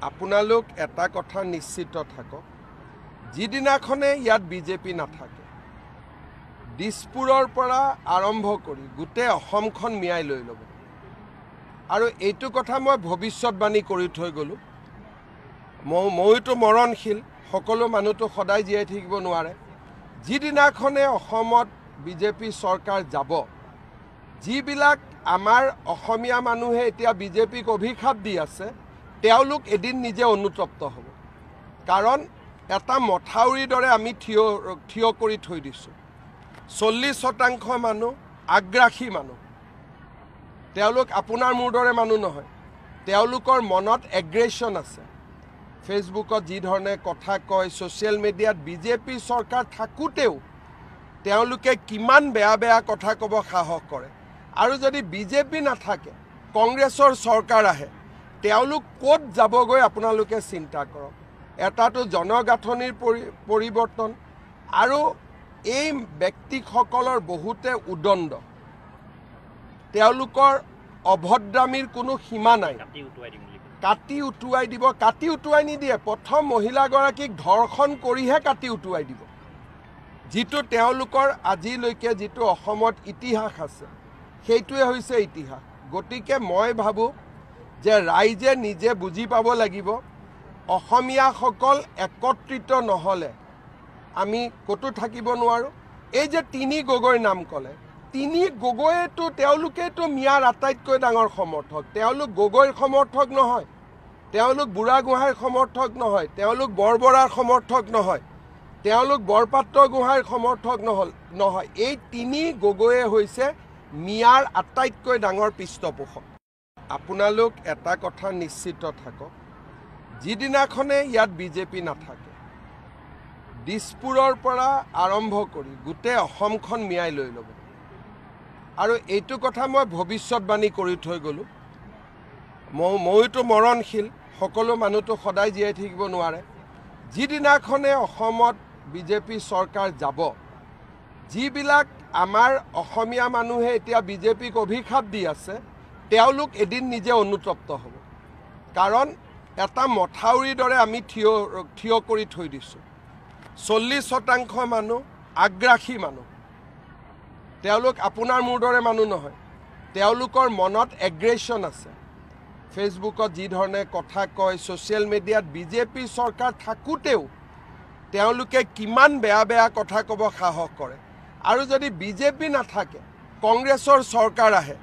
আপোনালোক এটা কথা নিশ্চিত থাকক, যিদিনাখনে ইয়াত বিজেপি নাথাকে, দিছপুৰৰ পৰা আৰম্ভ কৰি গোটেই অসমখন মিয়াই লৈ ল'ব। আৰু এইটো কথা মই ভৱিষ্যতবাণী কৰি থৈ গ'লোঁ। মইতো মৰণশীল, সকলো মানুহটো সদায় জীয়াই থাকিব নোৱাৰে। যিদিনাখনে অসমত বিজেপি চৰকাৰ যাব, যিবিলাক আমাৰ অসমীয়া মানুহে এতিয়া বিজেপিক অভিশাপ দি আছে, তেওঁলোক এদিন নিজে অনুতপ্ত হ'ব। কাৰণ এটা মথাউৰিৰ দৰে আমি থিয় কৰি থৈ দিছোঁ। 40% মানুহ আগ্ৰাসী মানুহ, তেওঁলোক আপোনাৰ মোৰ দৰে মানুহ নহয়। তেওঁলোকৰ মনত এগ্ৰেশ্যন আছে। ফেচবুকত যি ধৰণে কথা কয়, ছ'চিয়েল মিডিয়াত বিজেপি চৰকাৰ থাকোঁতেও তেওঁলোকে কিমান বেয়া বেয়া কথা ক'ব সাহস কৰে। আৰু যদি বিজেপি নাথাকে, কংগ্ৰেছৰ চৰকাৰ আহে, তেওঁলোক ক'ত যাবগৈ আপোনালোকে চিন্তা কৰক। এটাটো জনগাঁথনিৰ পৰিৱৰ্তন, আৰু এই ব্যক্তিসকলৰ বহুতে উদণ্ড, তেওঁলোকৰ অভদ্ৰামীৰ কোনো সীমা নাই। কাটি উটুৱাই দিব। কাটি উটুৱাই নিদিয়ে, প্ৰথম মহিলাগৰাকীক ধৰ্ষণ কৰিহে কাটি উটুৱাই দিব। যিটো তেওঁলোকৰ আজিলৈকে যিটো অসমত ইতিহাস আছে, সেইটোৱে হৈছে ইতিহাস। গতিকে মই ভাবোঁ যে ৰাইজে নিজে বুজি পাব লাগিব, অসমীয়াসকল একত্ৰিত নহ'লে আমি ক'তো থাকিব নোৱাৰোঁ। এই যে তিনি গগৈৰ নাম ক'লে, তিনি গগৈয়েতো তেওঁলোকেতো মিয়াৰ আটাইতকৈ ডাঙৰ সমৰ্থক। তেওঁলোক গগৈৰ সমৰ্থক নহয়, তেওঁলোক বুঢ়াগোহাঁইৰ সমৰ্থক নহয়, তেওঁলোক বৰবৰাৰ সমৰ্থক নহয়, তেওঁলোক বৰপাত্ৰ গোহাঁইৰ সমৰ্থক নহয়। এই তিনি গগৈয়ে হৈছে মিয়াৰ আটাইতকৈ ডাঙৰ পৃষ্ঠপোষক। আপোনালোক এটা কথা নিশ্চিত থাকক, যিদিনাখনে ইয়াত বিজেপি নাথাকে, দিছপুৰৰ পৰা আৰম্ভ কৰি গোটেই অসমখন মিয়াই লৈ ল'ব। আৰু এইটো কথা মই ভৱিষ্যতবাণী কৰি থৈ গ'লোঁ। মইতো মৰণশীল, সকলো মানুহটো সদায় জীয়াই থাকিব নোৱাৰে। যিদিনাখনে অসমত বিজেপি চৰকাৰ যাব, যিবিলাক আমাৰ অসমীয়া মানুহে এতিয়া বিজেপিক অভিশাপ দি আছে, তেওঁলোক এদিন নিজে অনুতপ্ত হ'ব। কাৰণ এটা মথাউৰিৰ দৰে আমি থিয় কৰি থৈ দিছোঁ। 40% মানুহ আগ্ৰাসী মানুহ, তেওঁলোক আপোনাৰ মোৰ দৰে মানুহ নহয়। তেওঁলোকৰ মনত এগ্ৰেশ্যন আছে। ফেচবুকত যি ধৰণে কথা কয়, ছ'চিয়েল মিডিয়াত বিজেপি চৰকাৰ থাকোঁতেও তেওঁলোকে কিমান বেয়া বেয়া কথা ক'ব সাহস কৰে। আৰু যদি বিজেপি নাথাকে, কংগ্ৰেছৰ চৰকাৰ আহে,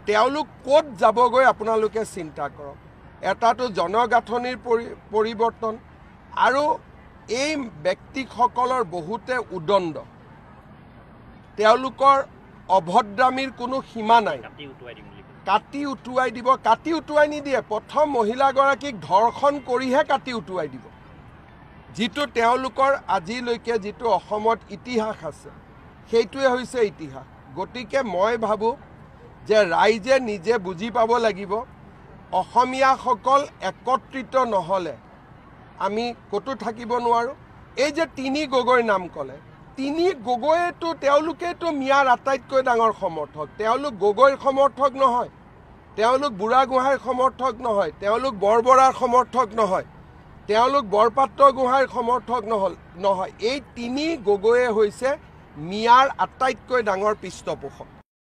তেওঁলোক ক'ত যাবগৈ আপোনালোকে চিন্তা কৰক। এটাটো জনগাঁথনিৰ পৰিৱৰ্তন, আৰু এই ব্যক্তিসকলৰ বহুতে উদণ্ড, তেওঁলোকৰ অভদ্ৰামীৰ কোনো সীমা নাই। কাটি উটুৱাই দিব। কাটি উটুৱাই নিদিয়ে, প্ৰথম মহিলাগৰাকীক ধৰ্ষণ কৰিহে কাটি উটুৱাই দিব। যিটো তেওঁলোকৰ আজিলৈকে যিটো অসমত ইতিহাস আছে, সেইটোৱে হৈছে ইতিহাস। গতিকে মই ভাবোঁ যে ৰাইজে নিজে বুজি পাব লাগিব, অসমীয়াসকল একত্ৰিত নহ'লে আমি ক'তো থাকিব নোৱাৰোঁ। এই যে তিনি গগৈৰ নাম ক'লে, তিনি গগৈয়েতো তেওঁলোকেতো মিয়াৰ আটাইতকৈ ডাঙৰ সমৰ্থক। তেওঁলোক গগৈৰ সমৰ্থক নহয়, তেওঁলোক বুঢ়াগোহাঁইৰ সমৰ্থক নহয়, তেওঁলোক বৰবৰাৰ সমৰ্থক নহয়, তেওঁলোক বৰপাত্ৰ গোহাঁইৰ সমৰ্থক নহয়। এই তিনি গগৈয়ে হৈছে মিয়াৰ আটাইতকৈ ডাঙৰ পৃষ্ঠপোষক।